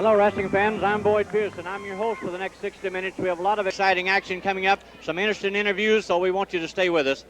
Hello, wrestling fans. I'm Boyd Pierce, and I'm your host for the next 60 minutes. We have a lot of exciting action coming up, some interesting interviews, so we want you to stay with us.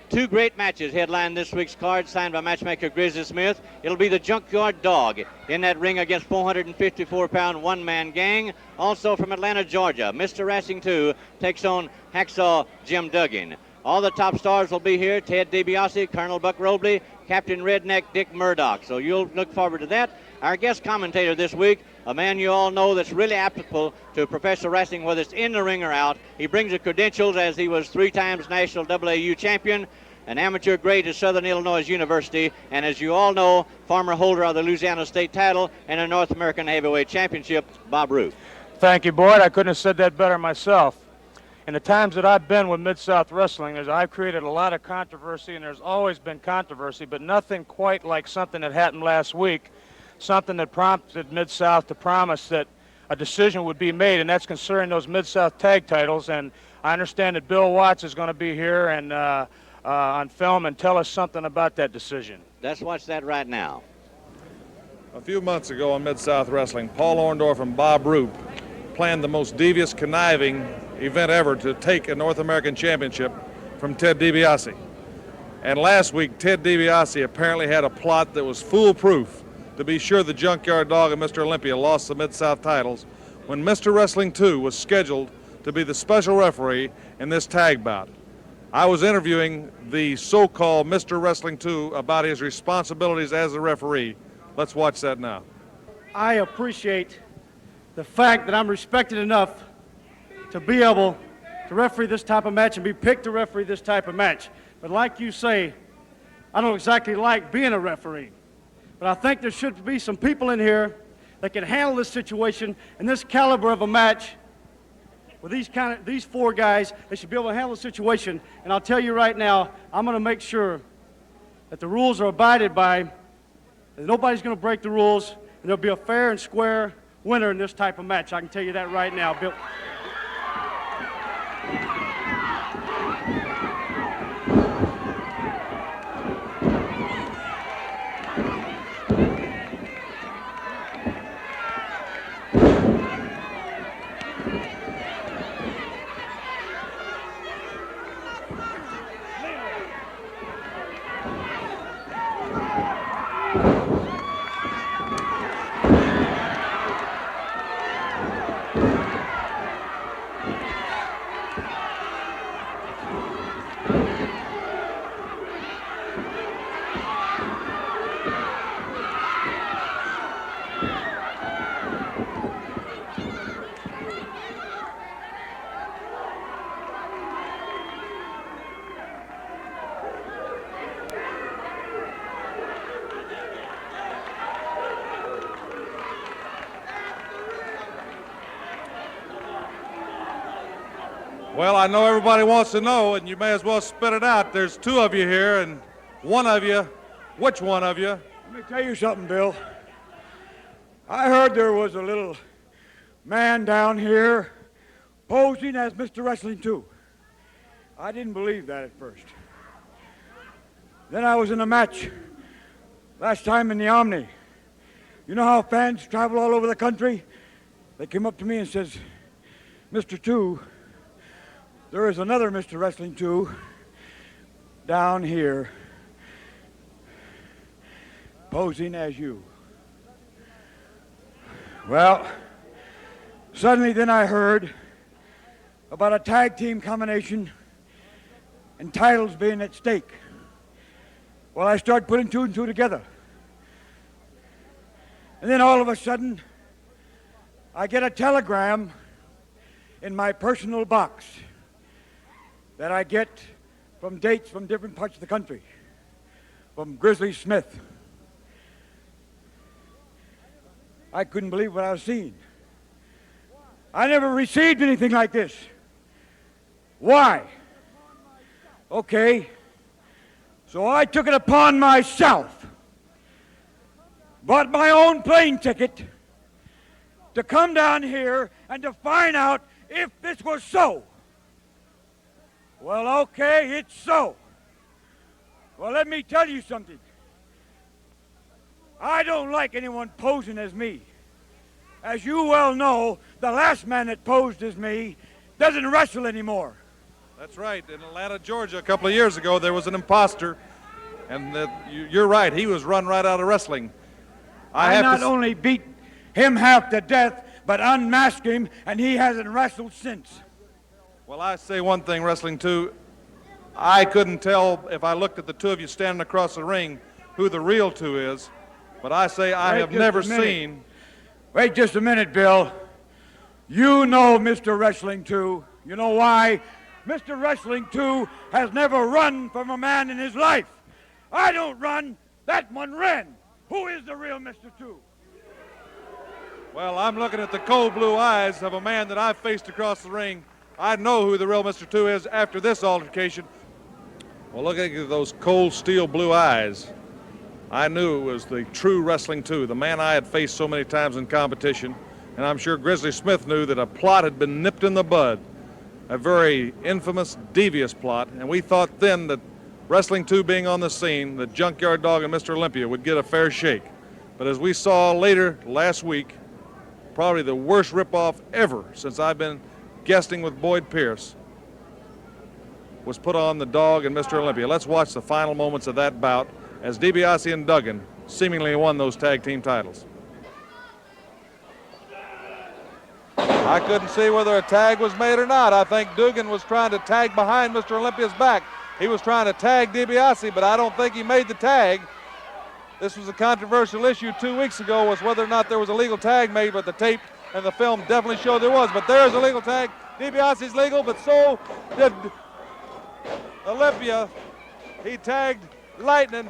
Two great matches headline this week's card, signed by matchmaker Grizzly Smith. It'll be the Junkyard Dog in that ring against 454-pound one-man gang. Also from Atlanta, Georgia, Mr. Wrestling 2 takes on Hacksaw Jim Duggan. All the top stars will be here: Ted Dibiase, Colonel Buck Robley, Captain Redneck Dick Murdoch. So you'll look forward to that. Our guest commentator this week, a man you all know that's really applicable to professional wrestling, whether it's in the ring or out. He brings the credentials as he was 3 times national AAU champion, an amateur great at Southern Illinois University, and as you all know, former holder of the Louisiana State title and a North American Heavyweight Championship, Bob Root. Thank you, Boyd. I couldn't have said that better myself. In the times that I've been with Mid-South Wrestling, I've created a lot of controversy, and there's always been controversy, but nothing quite like something that happened last week, something that prompted Mid-South to promise that a decision would be made, and that's concerning those Mid-South tag titles. And I understand that Bill Watts is going to be here and on film and tell us something about that decision. Let's watch that right now. A few months ago on Mid-South Wrestling, Paul Orndorff and Bob Roop planned the most devious, conniving event ever to take a North American championship from Ted Dibiase. And last week, Ted Dibiase apparently had a plot that was foolproof to be sure the Junkyard Dog and Mr. Olympia lost the Mid-South titles when Mr. Wrestling 2 was scheduled to be the special referee in this tag bout. I was interviewing the so-called Mr. Wrestling 2 about his responsibilities as a referee. Let's watch that now. I appreciate the fact that I'm respected enough to be able to referee this type of match and be picked to referee this type of match. But like you say, I don't exactly like being a referee. But I think there should be some people in here that can handle this situation and this caliber of a match with these 4 guys. They should be able to handle the situation. And I'll tell you right now, I'm going to make sure that the rules are abided by, that nobody's going to break the rules, and there'll be a fair and square winner in this type of match. I can tell you that right now, Bill. Well, I know everybody wants to know, and you may as well spit it out. There's 2 of you here, and one of you, which one of you? Let me tell you something, Bill. I heard there was a little man down here posing as Mr. Wrestling 2. I didn't believe that at first. Then I was in a match last time in the Omni. You know how fans travel all over the country? They came up to me and says, Mr. 2, there is another Mr. Wrestling 2 down here posing as you. Well, suddenly then I heard about a tag team combination and titles being at stake. Well, I started putting 2 and 2 together. And then all of a sudden, I get a telegram in my personal box that I get from dates from different parts of the country, from Grizzly Smith. I couldn't believe what I was seeing. I never received anything like this. Why? Okay, so I took it upon myself, bought my own plane ticket to come down here and to find out if this was so. Well, okay, it's so. Well, let me tell you something. I don't like anyone posing as me. as you well know, the last man that posed as me doesn't wrestle anymore. That's right. In Atlanta, Georgia, a couple of years ago, there was an imposter, and you're right. He was run right out of wrestling. I not only beat him half to death, but unmasked him, and he hasn't wrestled since. Well, I say one thing, Wrestling 2. I couldn't tell if I looked at the two of you standing across the ring who the real two is, but I say I have never seen. Wait just a minute, Bill. You know Mr. Wrestling 2. You know why? Mr. Wrestling 2 has never run from a man in his life. I don't run. That one ran. Who is the real Mr. 2? Well, I'm looking at the cold blue eyes of a man that I've faced across the ring. I know who the real Mr. 2 is after this altercation. Well, looking at those cold steel blue eyes, I knew it was the true Wrestling 2, the man I had faced so many times in competition. And I'm sure Grizzly Smith knew that a plot had been nipped in the bud, a very infamous, devious plot. And we thought then that Wrestling 2 being on the scene, the Junkyard Dog and Mr. Olympia would get a fair shake. But as we saw later last week, probably the worst ripoff ever since I've been guesting with Boyd Pierce was put on the Dog and Mr. Olympia. Let's watch the final moments of that bout as Dibiase and Duggan seemingly won those tag team titles. I couldn't see whether a tag was made or not. I think Duggan was trying to tag behind Mr. Olympia's back. He was trying to tag Dibiase, but I don't think he made the tag. This was a controversial issue 2 weeks ago, was whether or not there was a legal tag made, but the tape and the film definitely showed there was. But there's a legal tag. Dibiase's legal, but so did Olympia. He tagged Lightning.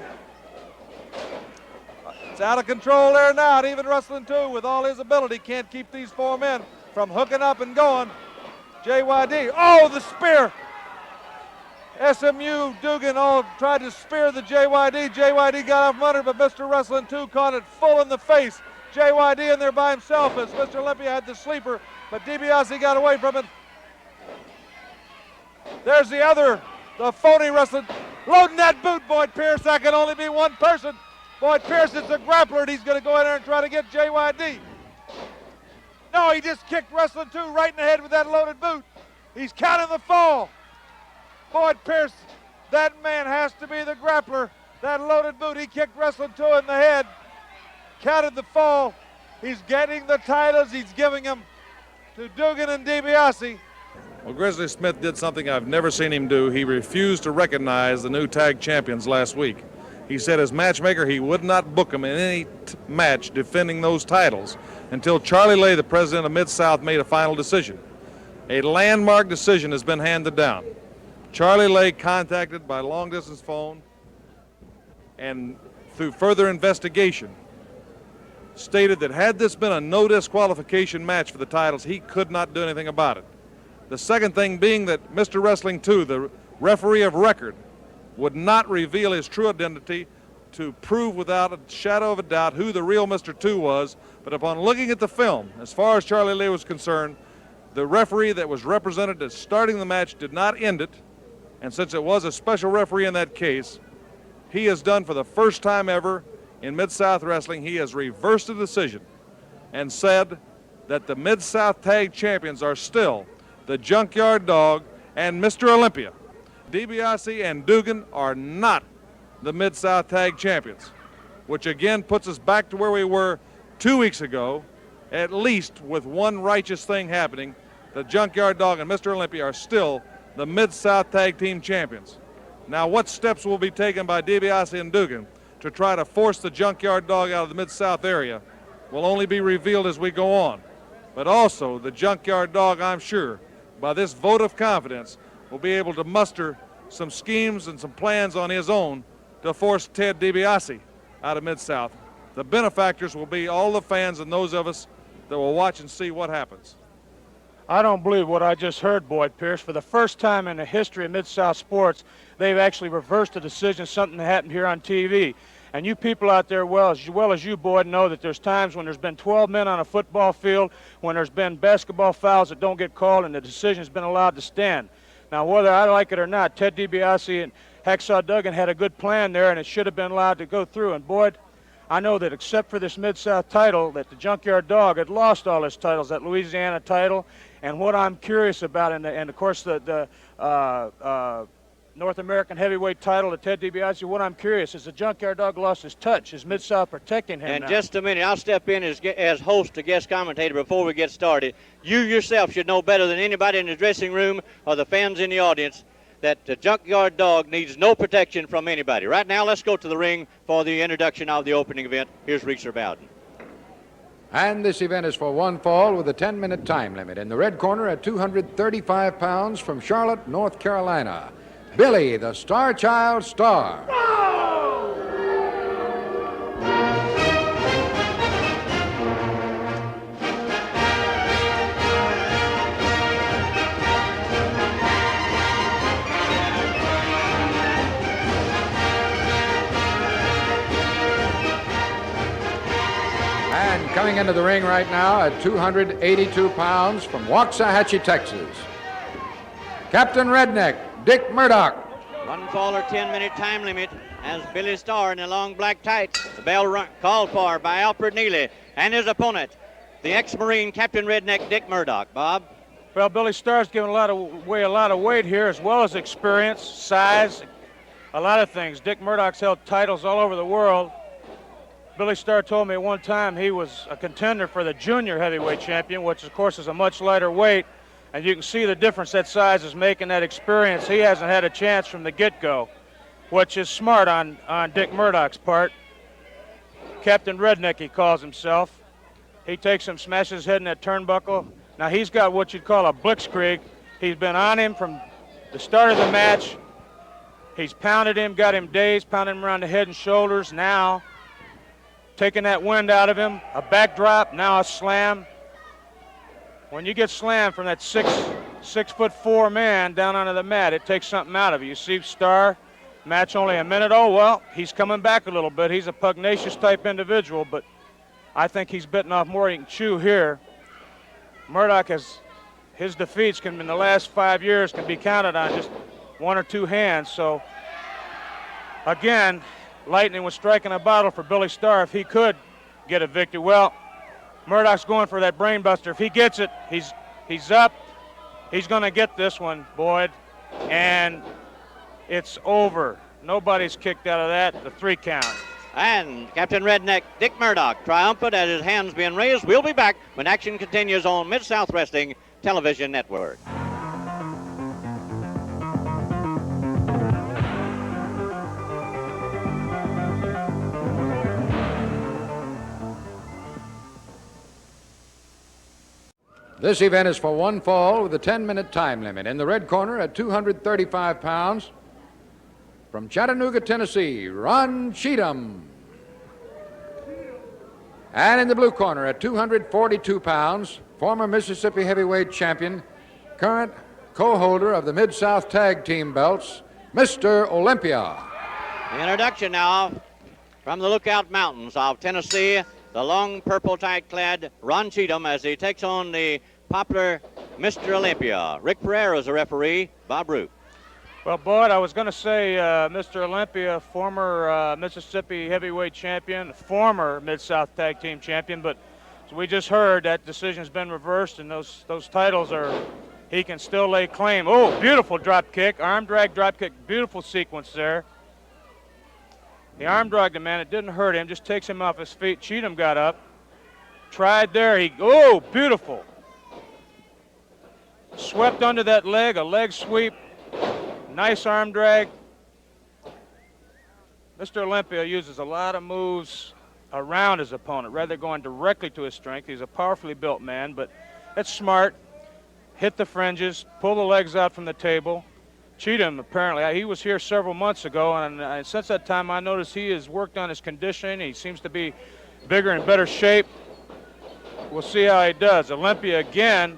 It's out of control there now. And even Wrestling 2, with all his ability, can't keep these four men from hooking up and going. JYD, oh, the spear. SMU Duggan tried to spear the JYD. JYD got off from under, but Mr. Wrestling 2 caught it full in the face. JYD in there by himself as Mr. Olympia had the sleeper, but Dibiase got away from it. There's the phony Wrestling. Loading that boot, Boyd Pierce. That can only be one person. Boyd Pierce is the grappler, and he's going to go in there and try to get JYD. No, he just kicked Wrestling 2 right in the head with that loaded boot. He's counting the fall. Boyd Pierce, that man has to be the grappler. That loaded boot, he kicked Wrestling 2 in the head, counted the fall. He's getting the titles. He's giving them to Duggan and Dibiase. Well, Grizzly Smith did something I've never seen him do. He refused to recognize the new tag champions last week. He said as matchmaker he would not book them in any match defending those titles until Charlie Lay, the president of Mid-South, made a final decision. A landmark decision has been handed down. Charlie Lay, contacted by long-distance phone and through further investigation, stated that had this been a no disqualification match for the titles, he could not do anything about it. The second thing being that Mr. Wrestling 2, the referee of record, would not reveal his true identity to prove without a shadow of a doubt who the real Mr. 2 was. But upon looking at the film, as far as Charlie Lay was concerned, the referee that was represented as starting the match did not end it. And since it was a special referee in that case, he has done for the first time ever in Mid-South Wrestling, he has reversed the decision and said that the Mid-South Tag Champions are still the Junkyard Dog and Mr. Olympia. Dibiase and Duggan are not the Mid-South Tag Champions, which again puts us back to where we were 2 weeks ago, at least with one righteous thing happening. The Junkyard Dog and Mr. Olympia are still the Mid-South Tag Team Champions. Now, what steps will be taken by Dibiase and Duggan to try to force the Junkyard Dog out of the Mid-South area will only be revealed as we go on. But also, the Junkyard Dog, I'm sure, by this vote of confidence, will be able to muster some schemes and some plans on his own to force Ted Dibiase out of Mid-South. The benefactors will be all the fans and those of us that will watch and see what happens. I don't believe what I just heard, Boyd Pierce. For the first time in the history of Mid-South sports, they've actually reversed a decision, something that happened here on TV. And you people out there, as well as you, Boyd, know that there's times when there's been 12 men on a football field, when there's been basketball fouls that don't get called, and the decision's been allowed to stand. Now, whether I like it or not, Ted Dibiase and Hacksaw Duggan had a good plan there, and it should have been allowed to go through. And, Boyd, I know that except for this Mid-South title, that the Junkyard Dog had lost all his titles, that Louisiana title. And what I'm curious about, and of course the North American heavyweight title to Ted DiBiase, what I'm curious is the Junkyard Dog lost his touch. Is Mid-South protecting him And now? just a minute, I'll step in as host to guest commentator before we get started. You yourself should know better than anybody in the dressing room or the fans in the audience that the Junkyard Dog needs no protection from anybody. Right now, let's go to the ring for the introduction of the opening event. Here's Reeser Bowden. And this event is for one fall with a 10-minute time limit. In the red corner at 235 pounds from Charlotte, North Carolina, Billy the Star Child Starr. And coming into the ring right now at 282 pounds from Waxahachie, Texas, Captain Redneck, Dick Murdoch. One fall or 10-minute time limit as Billy Starr in the long black tights. The bell called for by Alfred Neely and his opponent, the ex-Marine Captain Redneck, Dick Murdoch. Bob? Well, Billy Starr's given a lot of weight here, as well as experience, size, a lot of things. Dick Murdoch's held titles all over the world. Billy Starr told me at one time he was a contender for the junior heavyweight champion, which of course is a much lighter weight. And you can see the difference that size is making, that experience. He hasn't had a chance from the get-go, which is smart on Dick Murdoch's part. Captain Redneck, he calls himself. He takes him, smashes his head in that turnbuckle. Now he's got what you'd call a blitzkrieg. He's been on him from the start of the match. He's pounded him, got him dazed, pounded him around the head and shoulders. Now, taking that wind out of him, a backdrop, now a slam. When you get slammed from that 6'4" man down onto the mat, it takes something out of you. You see Starr, match only a minute. Oh, well, he's coming back a little bit. He's a pugnacious type individual, but I think he's bitten off more than he can chew here. Murdoch his defeats in the last 5 years can be counted on just one or two hands. So, again, lightning was striking a bottle for Billy Starr if he could get a victory. Well, Murdoch's going for that brain buster. If he gets it, he's up. He's going to get this one, Boyd, and it's over. Nobody's kicked out of that. The 3 count. And Captain Redneck, Dick Murdoch, triumphant at his hands being raised. We'll be back when action continues on Mid-South Wrestling Television Network. This event is for one fall with a 10-minute time limit. In the red corner at 235 pounds from Chattanooga, Tennessee, Ron Cheatham. And in the blue corner at 242 pounds, former Mississippi heavyweight champion, current co-holder of the Mid-South Tag Team belts, Mr. Olympia. The introduction now from the Lookout Mountains of Tennessee, the long purple tight-clad Ron Cheatham as he takes on the popular Mr. Olympia. Rick Pereira is the referee, Bob Root. Well, Boyd, I was going to say Mr. Olympia, former Mississippi heavyweight champion, former Mid-South Tag Team champion, but as we just heard, that decision's been reversed, and those titles he can still lay claim. Oh, beautiful drop kick, arm drag drop kick, beautiful sequence there. He arm dragged the man, it didn't hurt him, just takes him off his feet. Cheatham got up, tried there, oh, beautiful. Swept under that leg, a leg sweep, nice arm drag. Mr. Olympia uses a lot of moves around his opponent, rather than going directly to his strength. He's a powerfully built man, but that's smart. Hit the fringes, pull the legs out from the table. Cheatham, apparently, he was here several months ago, and since that time I noticed he has worked on his conditioning. He seems to be bigger and better shape. We'll see how he does. Olympia again.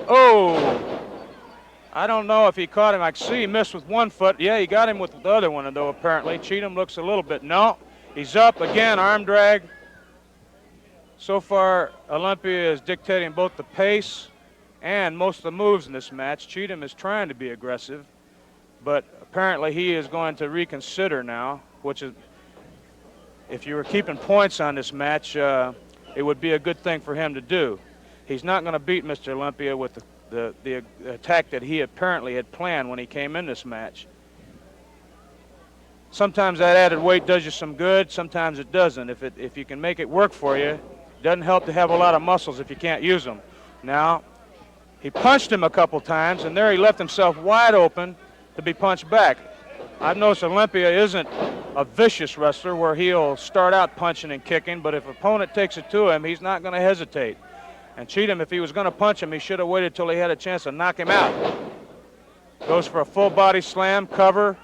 Oh, I don't know if he caught him. I see he missed with one foot. Yeah, he got him with the other one, though, apparently. Cheatham looks a little bit. No, he's up again, arm drag. So far, Olympia is dictating both the pace and most of the moves in this match. Cheatham is trying to be aggressive, but apparently he is going to reconsider now, which is if you were keeping points on this match, it would be a good thing for him to do. He's not going to beat Mr. Olympia with the attack that he apparently had planned when he came in this match. Sometimes that added weight does you some good, sometimes it doesn't. If you can make it work for you, it doesn't help to have a lot of muscles if you can't use them. Now, he punched him a couple times, and there he left himself wide open to be punched back. I've noticed Olympia isn't a vicious wrestler where he'll start out punching and kicking, but if an opponent takes it to him, he's not going to hesitate. And Cheatham, if he was going to punch him, he should have waited till he had a chance to knock him out. Goes for a full body slam, cover.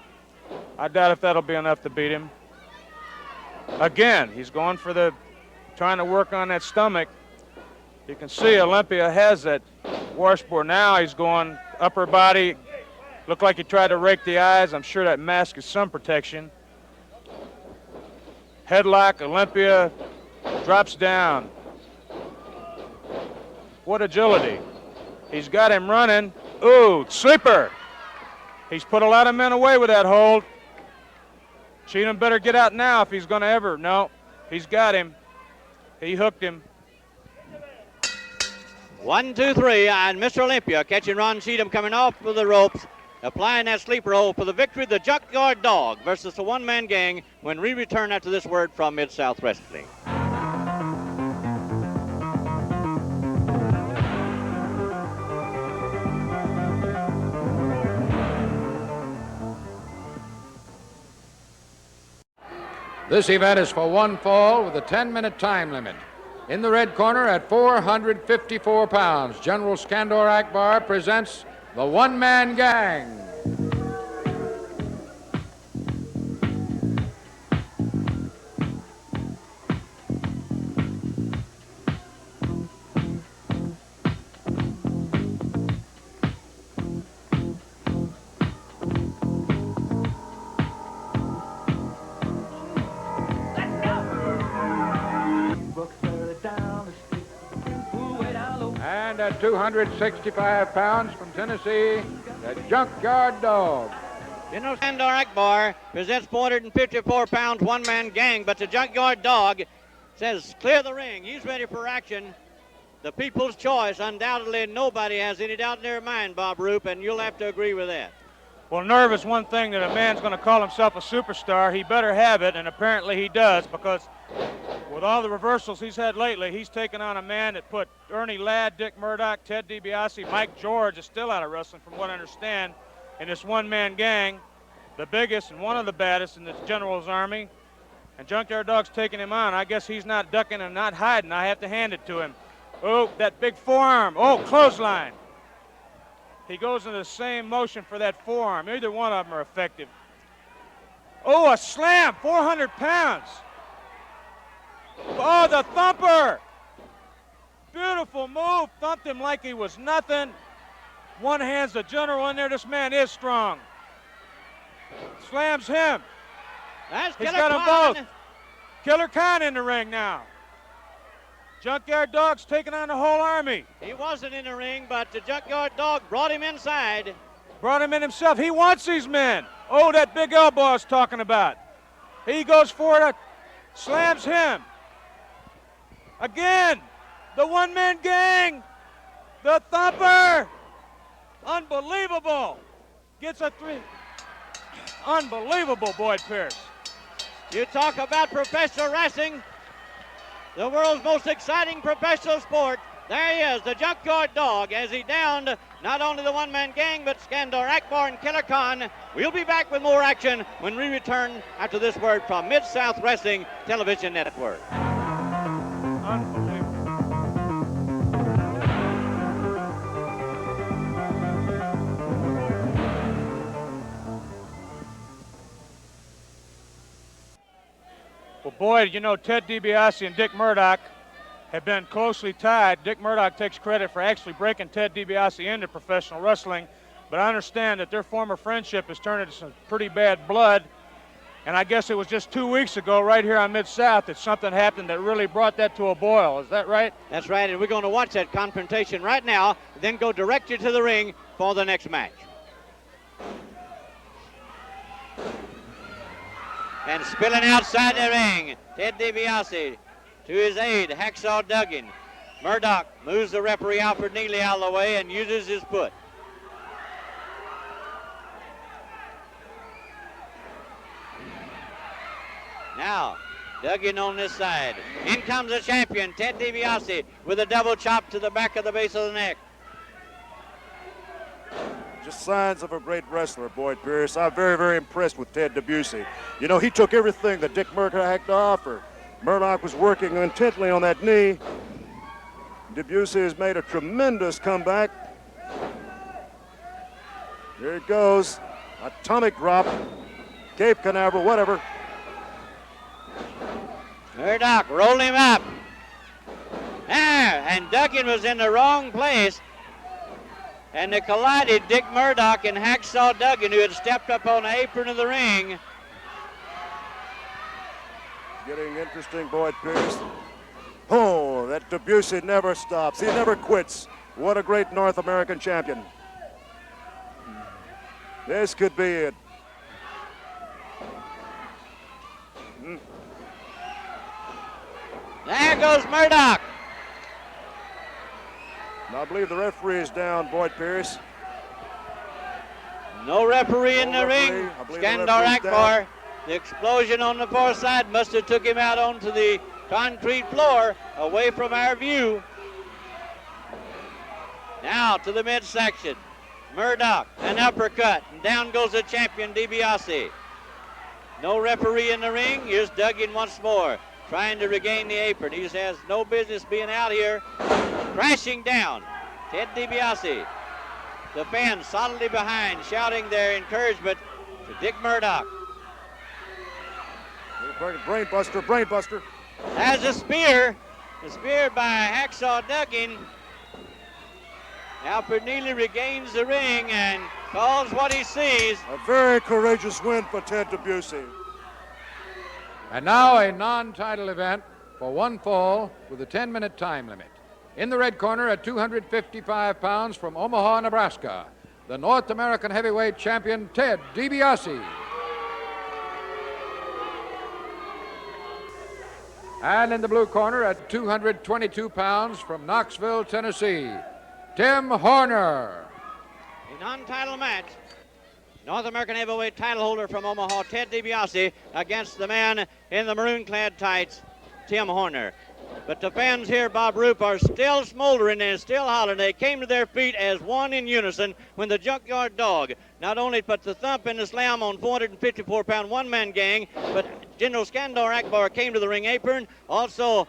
I doubt if that'll be enough to beat him. Again, he's going for trying to work on that stomach. You can see Olympia has that washboard. Now he's going upper body. Looked like he tried to rake the eyes. I'm sure that mask is some protection. Headlock, Olympia drops down. What agility. He's got him running. Ooh, sleeper. He's put a lot of men away with that hold. Cheatham better get out now if he's going to ever. No, he's got him. He hooked him. 1, 2, 3, and Mr. Olympia catching Ron Cheatham coming off of the ropes, applying that sleeper hold for the victory. The Junkyard Dog versus the one-man gang when we return after this word from Mid-South Wrestling. This event is for one fall with a 10-minute time limit. In the red corner at 454 pounds, General Skandor Akbar presents the one-man gang. And at 265 pounds from Tennessee, the Junkyard Dog. General Skandor Akbar presents 454 pounds one-man gang, but the Junkyard Dog says clear the ring. He's ready for action. The people's choice. Undoubtedly, nobody has any doubt in their mind, Bob Roop, and you'll have to agree with that. Well, nerve is one thing that a man's going to call himself a superstar. He better have it, and apparently he does, because with all the reversals he's had lately, he's taken on a man that put Ernie Ladd, Dick Murdoch, Ted DiBiase, Mike George is still out of wrestling from what I understand, in this one-man gang, the biggest and one of the baddest in the General's Army. And Junkyard Dog's taking him on. I guess he's not ducking and not hiding. I have to hand it to him. Oh, that big forearm. Oh, clothesline. He goes in the same motion for that forearm. Either one of them are effective. Oh, a slam, 400 pounds. Oh, the thumper. Beautiful move. Thumped him like he was nothing. One hand's the General in there. This man is strong. Slams him. That's He's Killer got them Khan. both. Killer Khan in the ring now. Junkyard Dog's taking on the whole army. He wasn't in the ring, but the Junkyard Dog brought him inside. Brought him in himself. He wants these men. Oh, that big elbow I was talking about. He goes for it, slams him. Again, the one-man gang, the thumper. Unbelievable. Gets a three. Unbelievable, Boyd Pierce. You talk about professional wrestling, the world's most exciting professional sport. There he is, the Junkyard Dog, as he downed not only the one-man gang, but Skandor Akbar and Killer Khan. We'll be back with more action when we return after this word from Mid-South Wrestling Television Network. Unbelievable. Well, Boyd, you know, Ted DiBiase and Dick Murdoch have been closely tied. Dick Murdoch takes credit for actually breaking Ted DiBiase into professional wrestling, but I understand that their former friendship has turned into some pretty bad blood, and I guess it was just 2 weeks ago right here on Mid-South that something happened that really brought that to a boil. Is that right? That's right, and we're going to watch that confrontation right now, then go directly to the ring for the next match. And spilling outside the ring, Ted Dibiase to his aid, Hacksaw Duggan. Murdoch moves the referee Alfred Neely out of the way and uses his foot. Now, Duggan on this side. In comes the champion, Ted Dibiase, with a double chop to the back of the base of the neck. Just signs of a great wrestler, Boyd Pierce. I'm very, very impressed with Ted Dibiase. You know, he took everything that Dick Murdoch hacked off, or Murdoch was working intently on that knee. Dibiase has made a tremendous comeback. Here it goes. Atomic drop. Cape Canaveral, whatever. Murdoch rolled him up. There, and Duggan was in the wrong place. And they collided, Dick Murdoch and Hacksaw Duggan, who had stepped up on the apron of the ring. Getting interesting, Boyd Pierce. Oh, that Dibiase never stops. He never quits. What a great North American champion. This could be it. There goes Murdoch. I believe the referee is down, Boyd Pierce. No referee in the referee. ring. I believe the Skandar referee's Akbar. down. The explosion on the far side must have took him out onto the concrete floor, away from our view. Now to the midsection. Murdoch, an uppercut, and down goes the champion, Dibiase. No referee in the ring. Here's Duggan once more, trying to regain the apron. He has no business being out here. Crashing down, Ted Dibiase. The fans solidly behind, shouting their encouragement to Dick Murdoch. Brain buster, brain buster. Has a spear. A spear by Hacksaw Duggan. Alfred Neely regains the ring and calls what he sees. A very courageous win for Ted Dibiase. And now a non-title event for one fall with a 10-minute time limit. In the red corner at 255 pounds from Omaha, Nebraska, the North American heavyweight champion, Ted Dibiase. And in the blue corner at 222 pounds from Knoxville, Tennessee, Tim Horner. A non-title match. North American heavyweight title holder from Omaha, Ted Dibiase, against the man in the maroon-clad tights, Tim Horner. But the fans here, Bob Roop, are still smoldering and still hollering. They came to their feet as one in unison when the Junkyard Dog not only put the thump and the slam on 454-pound one-man gang, but General Skandar Akbar came to the ring apron. Also,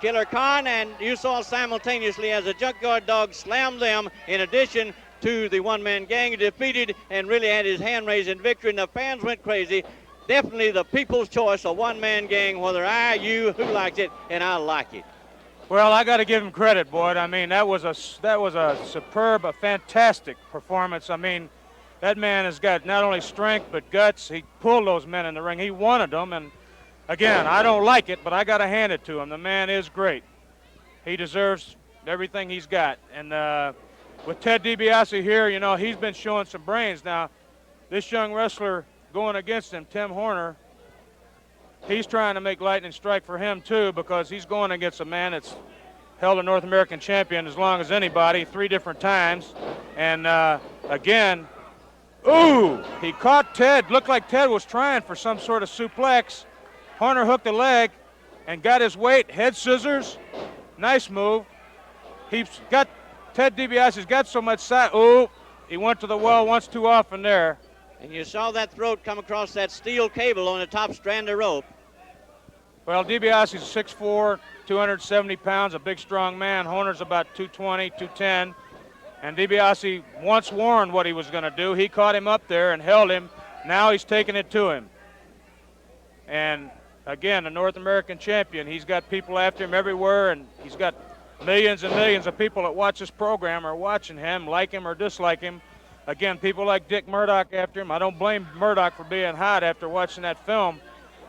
Killer Khan, and you saw simultaneously as the Junkyard Dog slammed them in addition to the one-man gang, defeated and really had his hand raised in victory, and the fans went crazy. Definitely the people's choice, a one-man gang, whether I, you, who likes it, and I like it. Well, I got to give him credit, Boyd. I mean, that was a superb, a fantastic performance. I mean, that man has got not only strength but guts. He pulled those men in the ring. He wanted them, and again, I don't like it, but I got to hand it to him. The man is great. He deserves everything he's got. And with Ted Dibiase here, you know, he's been showing some brains. Now, this young wrestler going against him, Tim Horner, he's trying to make lightning strike for him too, because he's going against a man that's held a North American champion as long as anybody, 3 different times. And again, ooh, he caught Ted. Looked like Ted was trying for some sort of suplex. Horner hooked the leg and got his weight, head scissors. Nice move. He's got, Ted Dibiase's got so much size. Ooh, he went to the well once too often there. And you saw that throat come across that steel cable on the top strand of rope. Well, Dibiase's 6'4", 270 pounds, a big, strong man. Horner's about 220, 210. And Dibiase once warned what he was going to do. He caught him up there and held him. Now he's taking it to him. And again, a North American champion. He's got people after him everywhere, and he's got millions and millions of people that watch this program are watching him, like him or dislike him. Again, people like Dick Murdoch after him. I don't blame Murdoch for being hot after watching that film.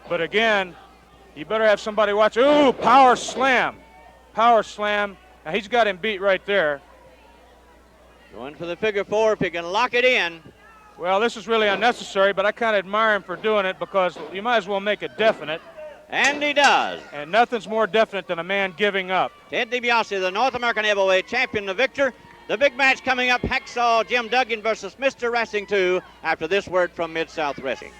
But again, you better have somebody watch. Ooh, power slam. Power slam. Now he's got him beat right there. Going for the figure 4. If he can lock it in, Well, this is really unnecessary, but I kind of admire him for doing it because you might as well make it definite. And he does. And nothing's more definite than a man giving up. Ted Dibiase, the North American heavyweight champion, the victor. The big match coming up, Hacksaw Jim Duggan versus Mr. Wrestling 2, after this word from Mid-South Wrestling.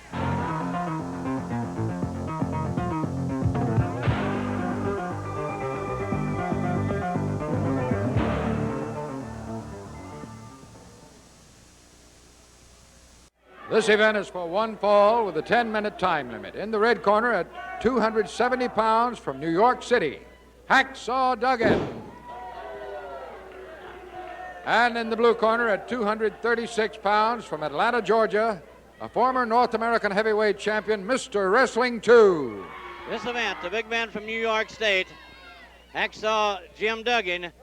This event is for one fall with a 10-minute time limit. In the red corner at 270 pounds from New York City, Hacksaw Duggan. And in the blue corner at 236 pounds from Atlanta, Georgia, a former North American heavyweight champion, Mr. Wrestling 2. This event, the big man from New York State, Hacksaw Jim Duggan,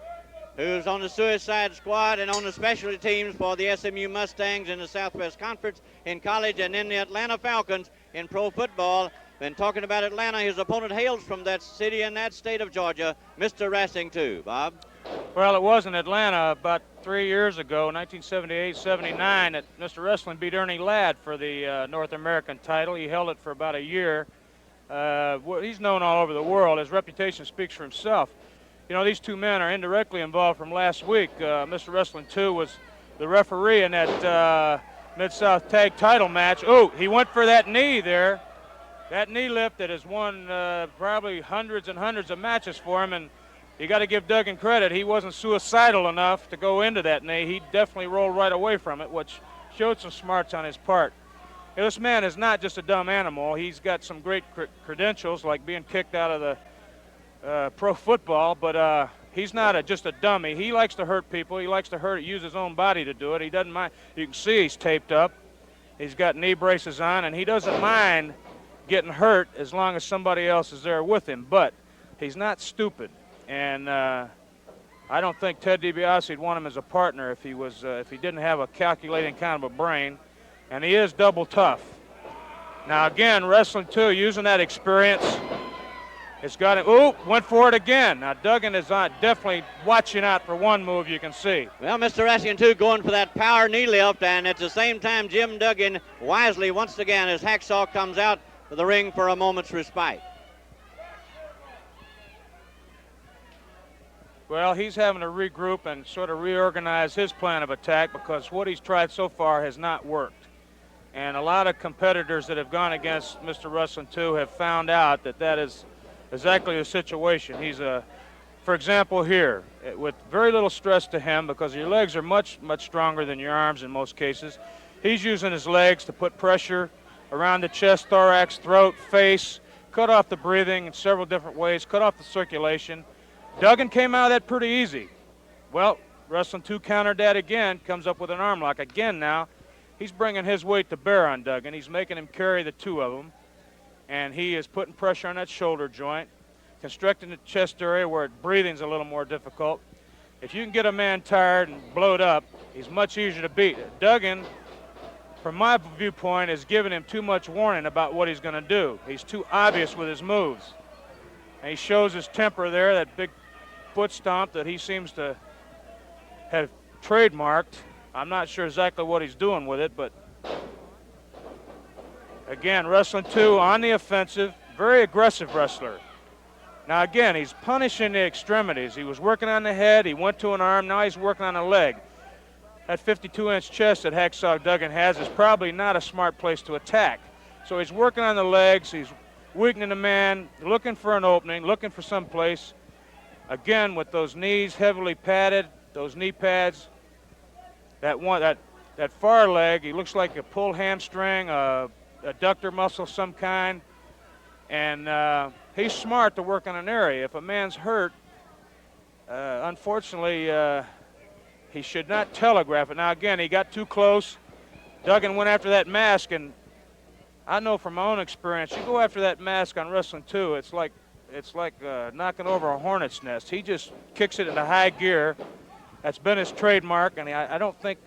who's on the Suicide Squad and on the specialty teams for the SMU Mustangs in the Southwest Conference in college, and in the Atlanta Falcons in pro football. Been talking about Atlanta. His opponent hails from that city and that state of Georgia, Mr. Wrestling 2. Bob? Well, it was in Atlanta about 3 years ago, 1978-79, that Mr. Wrestling beat Ernie Ladd for the North American title. He held it for about a year. He's known all over the world. His reputation speaks for himself. You know, these two men are indirectly involved from last week. Mr. Wrestling 2 was the referee in that Mid-South Tag title match. Oh, he went for that knee there. That knee lift that has won probably hundreds and hundreds of matches for him, and you got to give Duggan credit. He wasn't suicidal enough to go into that knee. He definitely rolled right away from it, which showed some smarts on his part. You know, this man is not just a dumb animal. He's got some great credentials, like being kicked out of the pro football, but he's not just a dummy. He likes to hurt people. He likes to use his own body to do it. He doesn't mind. You can see he's taped up. He's got knee braces on, and he doesn't mind getting hurt as long as somebody else is there with him. But he's not stupid, and I don't think Ted Dibiase would want him as a partner if he didn't have a calculating kind of a brain. And he is double tough. Now again, Wrestling 2 using that experience. It's got him. Ooh, went for it again. Now Duggan is definitely watching out for one move, you can see. Well, Mr. Wrestling 2 going for that power knee lift, and at the same time, Jim Duggan wisely once again as Hacksaw comes out to the ring for a moment's respite. Well, he's having to regroup and sort of reorganize his plan of attack because what he's tried so far has not worked. And a lot of competitors that have gone against Mr. Wrestling 2 have found out that is exactly the situation. He's for example here, with very little stress to him because your legs are much, much stronger than your arms in most cases. He's using his legs to put pressure around the chest, thorax, throat, face, cut off the breathing in several different ways, cut off the circulation. Duggan came out of that pretty easy. Well, Wrestling 2 countered that again, comes up with an arm lock. Again now, he's bringing his weight to bear on Duggan. He's making him carry the two of them. And he is putting pressure on that shoulder joint, constricting the chest area where breathing's a little more difficult. If you can get a man tired and blowed up, he's much easier to beat. Duggan, from my viewpoint, is giving him too much warning about what he's going to do. He's too obvious with his moves. And he shows his temper there, that big foot stomp that he seems to have trademarked. I'm not sure exactly what he's doing with it, but again, Wrestling 2 on the offensive, very aggressive wrestler. Now again, he's punishing the extremities. He was working on the head, he went to an arm, now he's working on a leg. That 52-inch chest that Hacksaw Duggan has is probably not a smart place to attack. So he's working on the legs, he's weakening the man, looking for an opening, looking for some place. Again, with those knees heavily padded, those knee pads, that far leg, he looks like a pulled hamstring, adductor muscle of some kind, and he's smart to work on an area. If a man's hurt, unfortunately, he should not telegraph it. Now again, he got too close. Duggan went after that mask, and I know from my own experience, you go after that mask on Wrestling 2, it's like knocking over a hornet's nest. He just kicks it into high gear. That's been his trademark, and I don't think.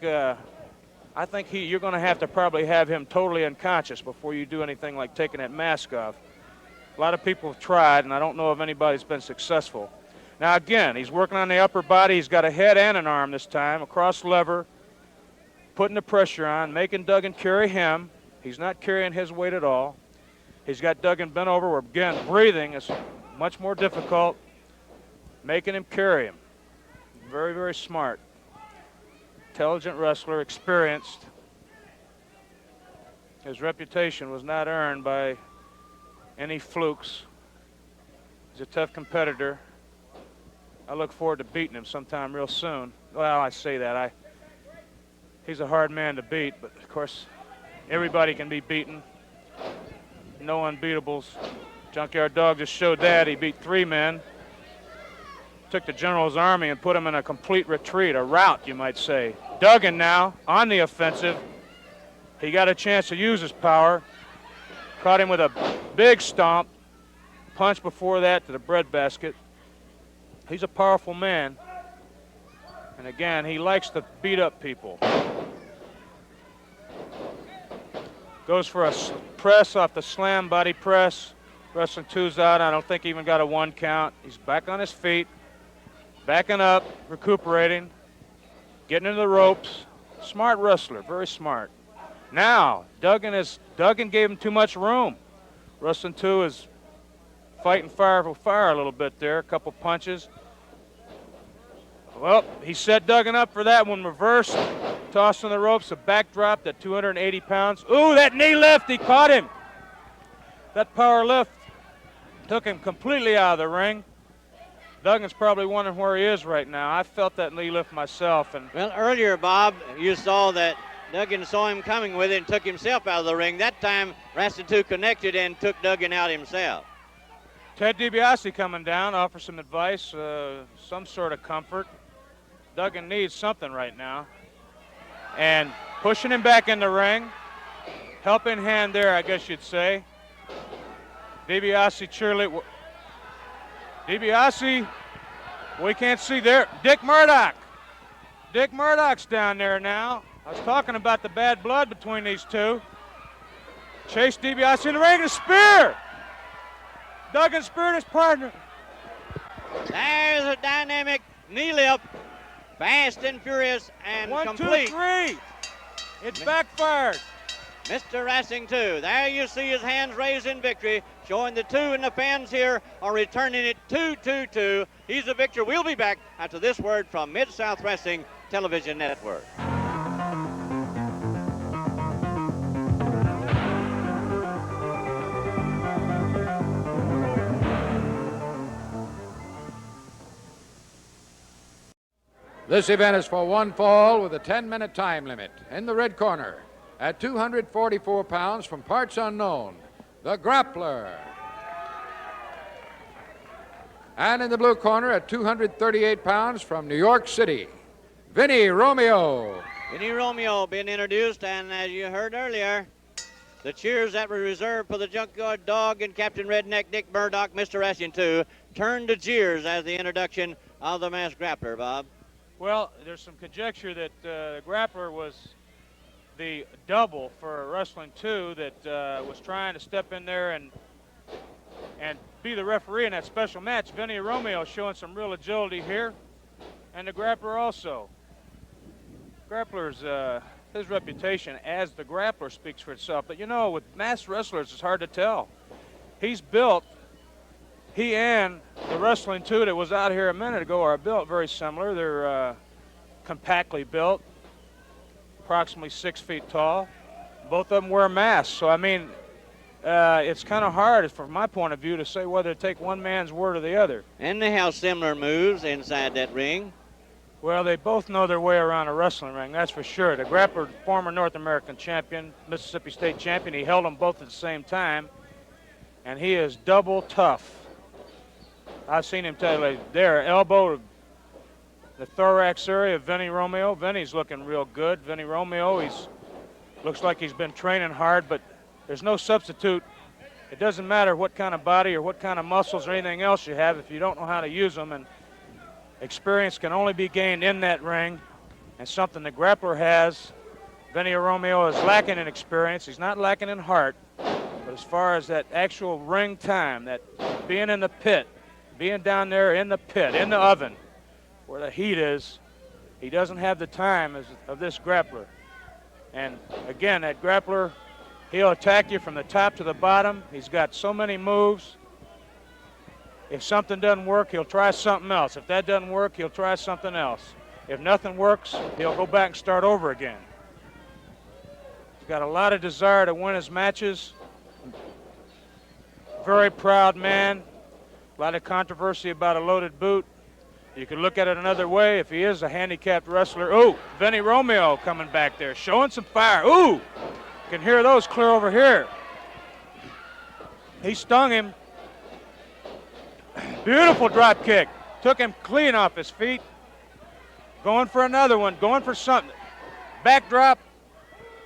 I think you're going to have to probably have him totally unconscious before you do anything like taking that mask off. A lot of people have tried, and I don't know if anybody's been successful. Now again, he's working on the upper body. He's got a head and an arm this time, a cross lever, putting the pressure on, making Duggan carry him. He's not carrying his weight at all. He's got Duggan bent over where, again, breathing is much more difficult, making him carry him. Very, very smart. Intelligent wrestler, experienced. His reputation was not earned by any flukes. He's a tough competitor. I look forward to beating him sometime real soon. Well, I say that. He's a hard man to beat, but of course, everybody can be beaten. No unbeatables. Junkyard Dog just showed that. He beat 3 men. Took the General's army and put him in a complete retreat, a rout, you might say. Duggan now on the offensive. He got a chance to use his power. Caught him with a big stomp. Punch before that to the breadbasket. He's a powerful man. And again, he likes to beat up people. Goes for a press off the slam body press. Wrestling 2's out. I don't think he even got a 1 count. He's back on his feet. Backing up, recuperating, getting into the ropes. Smart wrestler, very smart. Now, Duggan gave him too much room. Wrestling 2 is fighting fire for fire a little bit there. A couple punches. Well, he set Duggan up for that one. Reversed, tossing the ropes, a backdrop at 280 pounds. Ooh, that knee lift, he caught him. That power lift took him completely out of the ring. Duggan's probably wondering where he is right now. I felt that knee lift myself. And well, earlier, Bob, you saw that Duggan saw him coming with it and took himself out of the ring. That time, Wrestling 2 connected and took Duggan out himself. Ted Dibiase coming down, offers some advice, some sort of comfort. Duggan needs something right now. And pushing him back in the ring. Helping hand there, I guess you'd say. Dibiase cheerleader. Dibiase, we can't see there. Dick Murdoch. Dick Murdoch's down there now. I was talking about the bad blood between these two. Chase Dibiase in the ring, a spear. Duggan speared his partner. There's a dynamic knee lift. Fast and furious and complete. 1, 2, 3. It backfired. Mr. Wrestling 2. There you see his hands raised in victory, showing the 2 and the fans here are returning it 2-2-2. He's the victor. We'll be back after this word from Mid-South Wrestling Television Network. This event is for 1 fall with a 10-minute time limit. In the red corner, at 244 pounds from parts unknown, the Grappler. And in the blue corner, at 238 pounds from New York City, Vinnie Romeo. Vinnie Romeo being introduced, and as you heard earlier, the cheers that were reserved for the Junkyard Dog and Captain Redneck Dick Murdoch, Mr. Wrestling 2, turned to jeers as the introduction of the masked grappler, Bob. Well, there's some conjecture that the Grappler was the double for Wrestling 2 that was trying to step in there and be the referee in that special match. Vinnie Romeo showing some real agility here, and the Grappler also. Grappler's, his reputation as the Grappler speaks for itself, but you know, with masked wrestlers, it's hard to tell. He and the Wrestling 2 that was out here a minute ago are built very similar. They're compactly built, approximately 6 feet tall. Both of them wear masks, so I mean, it's kind of hard, from my point of view, to say whether to take one man's word or the other. And they have similar moves inside that ring. Well, they both know their way around a wrestling ring, that's for sure. The Grappler, former North American champion, Mississippi State champion, he held them both at the same time, and he is double tough. I've seen him tell you there, elbow to the thorax area of Vinnie Romeo. Vinnie's looking real good. Vinnie Romeo, looks like he's been training hard, but there's no substitute. It doesn't matter what kind of body or what kind of muscles or anything else you have if you don't know how to use them, and experience can only be gained in that ring, and something the Grappler has. Vinnie Romeo is lacking in experience. He's not lacking in heart, but as far as that actual ring time, that being in the pit, being down there in the pit, in the oven, where the heat is, he doesn't have the time of this Grappler. And again, that grappler, he'll attack you from the top to the bottom. He's got so many moves. If something doesn't work, he'll try something else. If that doesn't work, he'll try something else. If nothing works, he'll go back and start over again. He's got a lot of desire to win his matches. Very proud man. A lot of controversy about a loaded boot. You could look at it another way if he is a handicapped wrestler. Ooh, Vinnie Romeo coming back there, showing some fire. Ooh, can hear those clear over here. He stung him. Beautiful drop kick. Took him clean off his feet. Going for another one, going for something. Backdrop.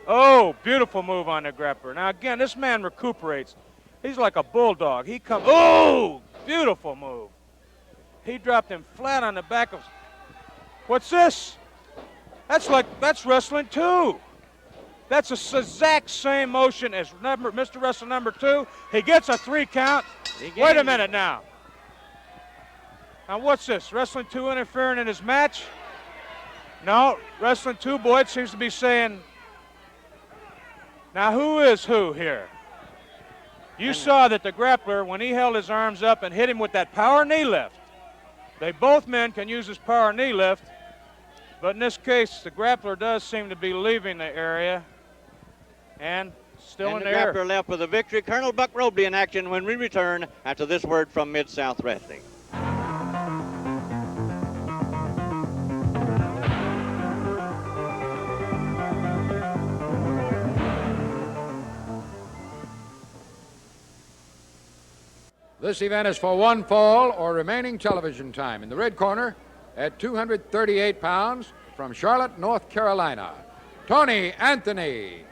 Oh, beautiful move on the grappler. Now again, this man recuperates. He's like a bulldog. He comes, oh, beautiful move. He dropped him flat on the back of, what's this? That's wrestling too. That's the exact same motion as Mr. Wrestler number 2. He gets a 3 count. Wait a minute now. Now what's this? Wrestling 2 interfering in his match? No, Wrestling 2, Boyd seems to be saying, now who is who here? You saw that the grappler, when he held his arms up and hit him with that power knee lift, both men can use this power knee lift, but in this case, the grappler does seem to be leaving the area and still in the air. The grappler left with a victory. Colonel Buck Robley in action when we return after this word from Mid-South Wrestling. This event is for 1 fall or remaining television time. In the red corner, at 238 pounds, from Charlotte, North Carolina, Tony Anthony.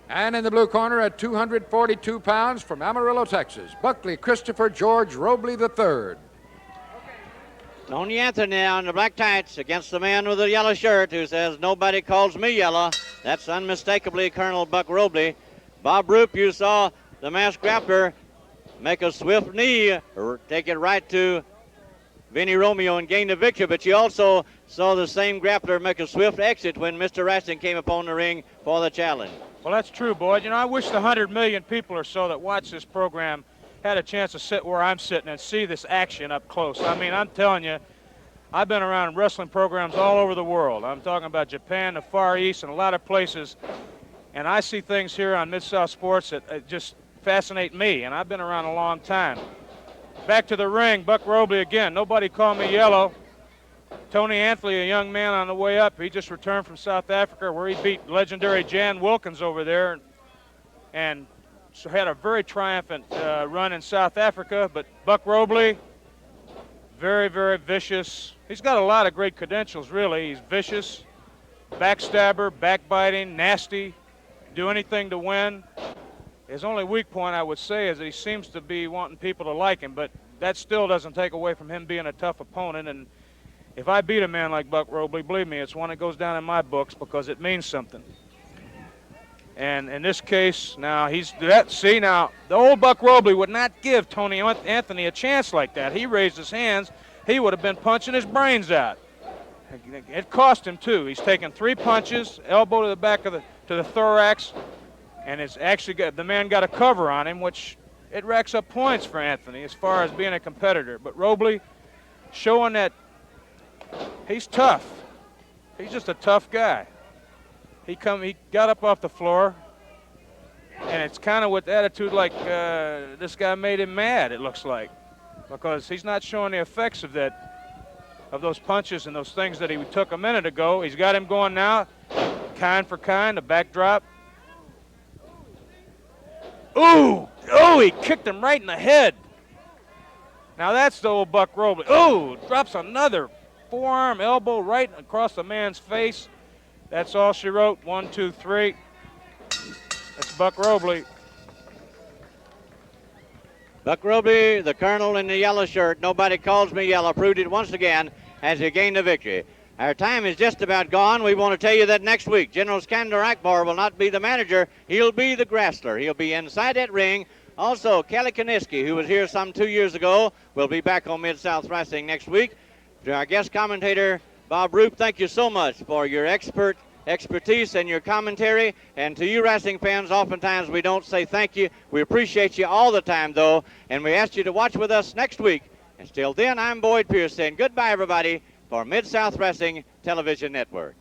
And in the blue corner, at 242 pounds, from Amarillo, Texas, Buckley Christopher George Robley III. Tony Anthony on the black tights against the man with the yellow shirt who says, nobody calls me yellow. That's unmistakably Colonel Buck Robley. Bob Roop, you saw the masked grappler make a swift knee, or take it right to Vinnie Romeo and gain the victory, but you also saw the same grappler make a swift exit when Mr. Wrestling came upon the ring for the challenge. Well, that's true, Boyd. You know, I wish the 100 million people or so that watch this program had a chance to sit where I'm sitting and see this action up close. I mean, I'm telling you, I've been around wrestling programs all over the world. I'm talking about Japan, the Far East, and a lot of places, and I see things here on Mid-South Sports that just fascinate me, and I've been around a long time. Back to the ring, Buck Robley again. Nobody called me yellow. Tony Anthony, a young man on the way up, he just returned from South Africa where he beat legendary Jan Wilkins over there and so had a very triumphant run in South Africa. But Buck Robley, very, very vicious. He's got a lot of great credentials, really. He's vicious, backstabber, backbiting, nasty, do anything to win. His only weak point, I would say, is that he seems to be wanting people to like him, but that still doesn't take away from him being a tough opponent. And if I beat a man like Buck Robley, believe me, it's one that goes down in my books because it means something. And in this case, now now the old Buck Robley would not give Tony Anthony a chance like that. He raised his hands, he would have been punching his brains out. It cost him too. He's taken 3 punches, elbow to the back of the thorax. And it's actually the man got a cover on him, which it racks up points for Anthony as far as being a competitor. But Robley showing that he's tough. He's just a tough guy. He got up off the floor, and it's kind of with attitude like this guy made him mad, it looks like, because he's not showing the effects of those punches and those things that he took a minute ago. He's got him going now, kind for kind, a backdrop. Ooh! Oh, he kicked him right in the head. Now that's the old Buck Robley. Ooh, drops another forearm, elbow right across the man's face. That's all she wrote. 1, 2, 3. That's Buck Robley. Buck Robley, the colonel in the yellow shirt, nobody calls me yellow, proved it once again as he gained the victory. Our time is just about gone. We want to tell you that next week, General Skandar Akbar will not be the manager. He'll be the grappler. He'll be inside that ring. Also, Kelly Kaniski, who was here some 2 years ago, will be back on Mid-South Wrestling next week. To our guest commentator, Bob Roop, thank you so much for your expert expertise and your commentary. And to you wrestling fans, oftentimes we don't say thank you. We appreciate you all the time, though, and we ask you to watch with us next week. And till then, I'm Boyd Pierce saying goodbye, everybody, for Mid-South Wrestling Television Network.